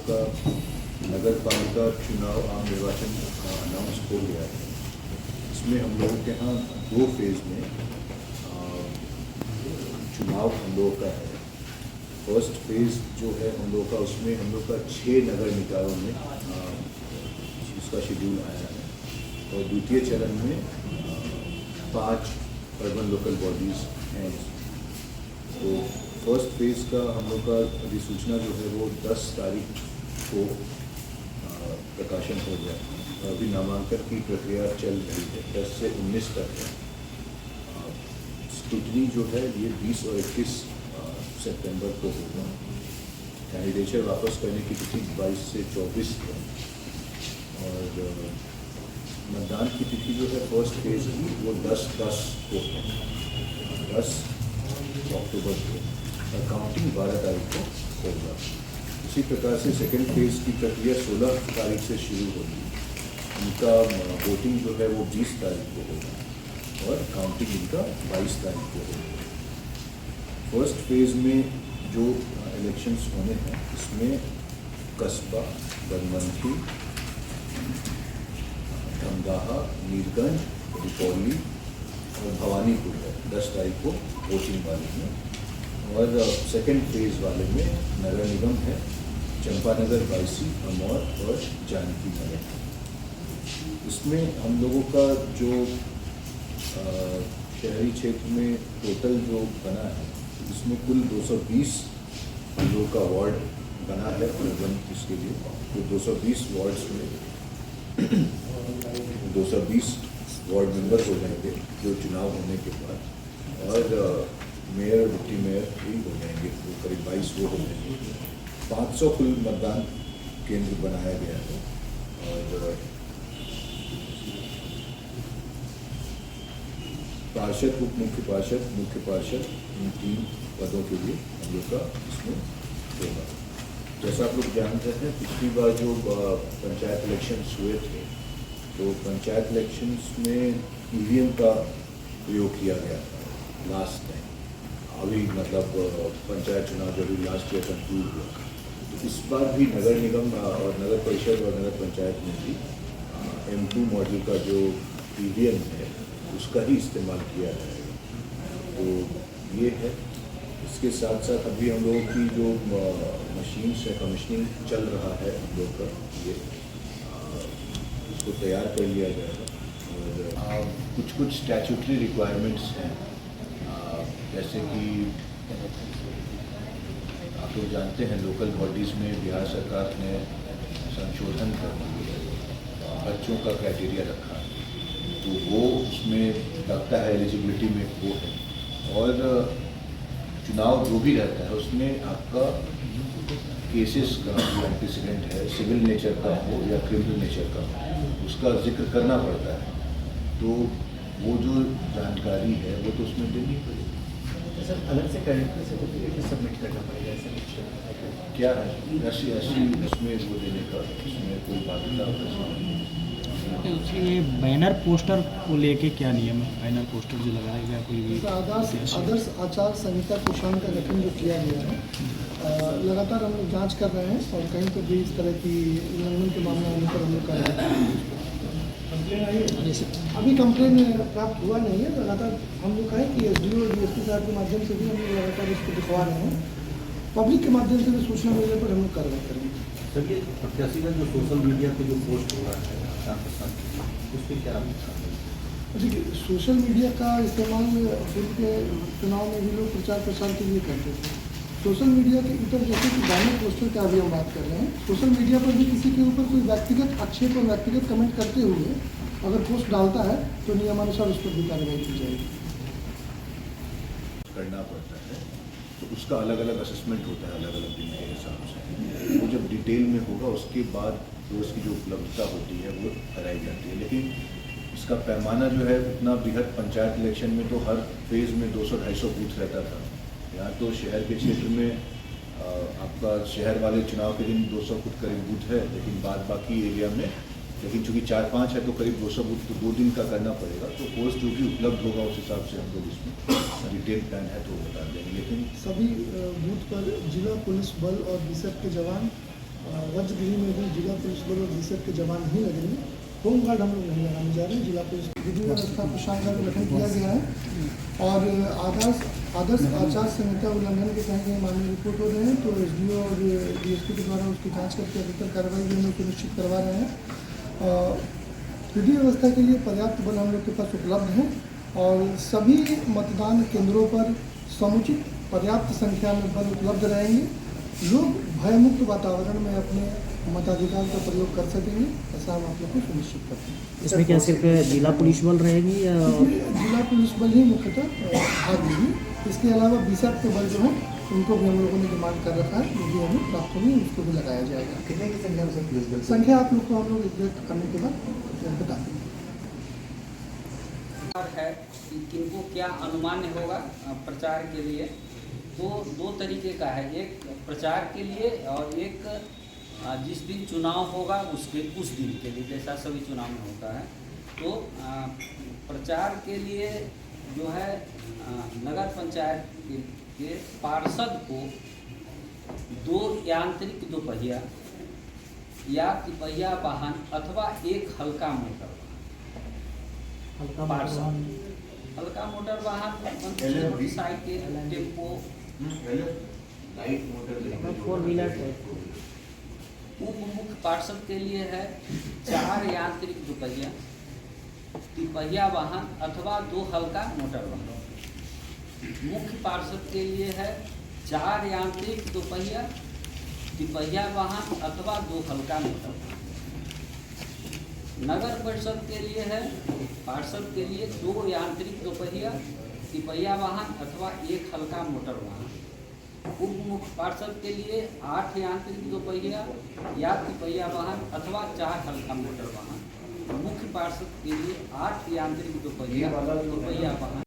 का नगर पालिका चुनाव आम निर्वाचन अनाउंस हो गया है। इसमें हम लोगों के यहाँ 2 फेज़ में चुनाव हम लोगों का है। फर्स्ट फेज़ जो है हम लोगों का, उसमें हम लोग का 6 नगर निकायों में उसका शेड्यूल आया है और द्वितीय चरण में 5 अर्बन लोकल बॉडीज़ हैं। तो फर्स्ट फेज़ का हम लोग का अधिसूचना जो है वो 10 तारीख को प्रकाशन हो गया और अभी नामांकन की प्रक्रिया चल रही है। 10 से 19 तक है। स्क्रूटनी जो है ये 20 और 21 सितंबर को होगा। कैंडिडेचर वापस करने की तिथि 22 से 24 है और मतदान की तिथि जो है फर्स्ट फेज़ की वो 10/10 को है, 10 अक्टूबर को, और काउंटिंग 12 तारीख को होगा। इसी प्रकार से सेकेंड फेज़ की प्रक्रिया 16 तारीख से शुरू होगी। इनका वोटिंग जो है वो 20 तारीख को होगा और काउंटिंग इनका 22 तारीख को होगा। फर्स्ट फेज़ में जो इलेक्शंस होने हैं इसमें कस्बा, बनमनखी, धमदाहा, मीरगंज, रुपौली और भवानीपुर है 10 तारीख को वोटिंग वाले में। और सेकेंड फेज़ वाले में नगर निगम है, चंपानगर, बायसी, अमौर और जानकी नगर। इसमें हम लोगों का जो शहरी क्षेत्र में टोटल जो बना है इसमें कुल 220 हम लोगों का वार्ड बना है अर्बन। इसके लिए तो 220 वार्ड्स में 220 वार्ड मेंबर हो जाएंगे जो चुनाव होने के बाद, और मेयर और डिप्टी मेयर भी हो जाएंगे, तो करीब 22 वो हो जाएंगे। 500 कुल मतदान केंद्र बनाया गया है और पार्षद, उप मुख्य पार्षद इन 3 पदों के लिए हम लोग का इसमें होगा। जैसा आप लोग जानते हैं पिछली बार जो पंचायत इलेक्शंस हुए थे तो पंचायत इलेक्शंस में ईवीएम का प्रयोग किया गया था लास्ट टाइम। अभी मतलब पंचायत चुनाव जब भी लास्ट ईयर कंक्लूड हुआ, तो इस बार भी नगर निगम और नगर परिषद और नगर पंचायत में भी M2 मॉडल का जो ईवीएम है उसका ही इस्तेमाल किया जाएगा। तो ये है। इसके साथ साथ अभी हम लोगों की जो मशीन्स है, कमीशनिंग चल रहा है हम लोग का, ये इसको तैयार कर लिया जाएगा। और कुछ स्टैट्यूटरी रिक्वायरमेंट्स हैं, जैसे कि आप लोग जानते हैं लोकल बॉडीज़ में बिहार सरकार ने संशोधन कर बच्चों का क्राइटेरिया रखा, तो वो उसमें लगता है एलिजिबिलिटी में वो है। और चुनाव जो भी रहता है उसमें आपका केसेस का जो एंटीसीडेंट है, सिविल नेचर का हो या क्रिमिनल नेचर का हो, उसका जिक्र करना पड़ता है। तो वो जो जानकारी है वो तो उसमें देनी पड़ेगी। सर अलग से कैरेक्टर सर्टिफिकेट सबमिट करना पड़ेगा ऐसा क्या है? ऐसी इसमें वो देने का इसमें कोई बाध्यता ये बैनर पोस्टर को लेके क्या नियम है? बैनर पोस्टर जो लगाया गया कोई भी आदर्श आचार संहिता कुशान का गठन जो किया गया है, लगातार हम लोग जाँच कर रहे हैं और कहीं पर भी इस तरह की उल्लंघन के मामले आने पर हम लोग कार्रवाई अभी कंप्लेन प्राप्त हुआ नहीं है। लगातार हम लोग कहें कि SDO और DSP साहब के माध्यम से भी हम लोग लगातार इसको दिखवा रहे हैं। पब्लिक के माध्यम से भी सूचना मिलने पर हम लोग कार्रवाई करेंगे। सर ये प्रत्याशी का जो सोशल मीडिया पे जो पोस्ट हो रहा है उस पर क्या देखिए, सोशल मीडिया का इस्तेमाल फिर के चुनाव में भी लोग प्रचार प्रसार के लिए करते थे। सोशल मीडिया के ऊपर जैसे कि बैनर पोस्टर का अभी हम बात कर रहे हैं, सोशल मीडिया पर भी किसी के ऊपर कोई व्यक्तिगत आक्षेप और व्यक्तिगत कमेंट करते हुए अगर पोस्ट डालता है तो नियमानुसार उस पर भी कार्रवाई की जाएगी। करना पड़ता है तो उसका अलग अलग असेसमेंट होता है अलग अलग दिन के हिसाब से। वो जब डिटेल में होगा उसके बाद तो उसकी जो उपलब्धता होती है वो कराई जाती है। लेकिन इसका पैमाना जो है उतना बृहद पंचायत इलेक्शन में तो हर फेज़ में 200-250 बूथ रहता था। यहाँ तो शहर के क्षेत्र में आपका शहर वाले चुनाव के दिन 200 फुट करीब बूथ है, लेकिन बाकी एरिया में, लेकिन चूँकि 4-5 है तो करीब 200 बूथ तो 2 दिन का करना पड़ेगा। तो पोस्ट जो भी उपलब्ध होगा उस हिसाब से हम लोग इसमें डिटेल प्लान है तो बता देंगे। लेकिन सभी बूथ पर जिला पुलिस बल और BSF के जवान वज्रगिरी में भी जिला पुलिस बल और बीएसएफ के जवान ही लगेंगे। होमगार्ड हम लोग नहीं लगाने जा रहे हैं। जिला पुलिस विधि व्यवस्था को शानदार गठन किया गया है और आदर्श आचार संहिता उल्लंघन के कहीं कहीं मामले रिपोर्ट हो रहे हैं, तो एसडीओ और डीएसपी के द्वारा उसकी जांच करके अधिकतर कार्रवाई भी हम लोग सुनिश्चित करवा रहे हैं। विधि व्यवस्था के लिए पर्याप्त बल हम लोग के पास उपलब्ध है और सभी मतदान केंद्रों पर समुचित पर्याप्त संख्या में बल उपलब्ध रहेंगे। लोग भयमुक्त वातावरण में अपने मताधिकार का प्रयोग कर सकेंगे, ऐसा हम आप लोग को सुनिश्चित करते हैं। इसमें क्या सिर्फ जिला पुलिस बल रहेगी या इसमें जिला पुलिस बल ही मुख्यतः भाग लेगी। इसके अलावा बीएसएफ के बल जो हैं उनको भी हम लोगों ने डिमांड कर रखा है, जो भी हमें प्राप्त होगी उसको भी लगाया जाएगा। कितने की संख्या में सर पुलिस बल? संख्या आप लोग को हम लोग एग्जैक्ट करने के बाद बता देंगे। है कि किनको क्या अनुमान होगा प्रचार के लिए, तो दो तरीके का है, एक प्रचार के लिए और एक जिस दिन चुनाव होगा उसके उस दिन के लिए, जैसा सभी चुनाव में होता है। तो प्रचार के लिए जो है नगर पंचायत के पार्षद को 2 यांत्रिक दोपहिया या तिपहिया वाहन अथवा एक हल्का मोटर वाहन, हल्का मोटर वाहन motorcycle, tempo, light motor 4 wheeler. उप मुख्य पार्षद के लिए है 4 यांत्रिक दोपहिया, तिपहिया वाहन अथवा 2 हल्का मोटर वाहन। मुख्य पार्षद के लिए है 4 यांत्रिक दोपहिया, तिपहिया वाहन अथवा 2 हल्का मोटर वाहन। नगर परिषद के लिए है पार्षद के लिए 2 यांत्रिक दोपहिया, तिपहिया वाहन अथवा 1 हल्का मोटर वाहन। उप मुख्य पार्षद के लिए 8 यांत्रिक दोपहिया या तिपहिया वाहन अथवा 4 हल्का मोटर वाहन। मुख्य पार्षद के लिए 8 यांत्रिक दोपहिया वाहन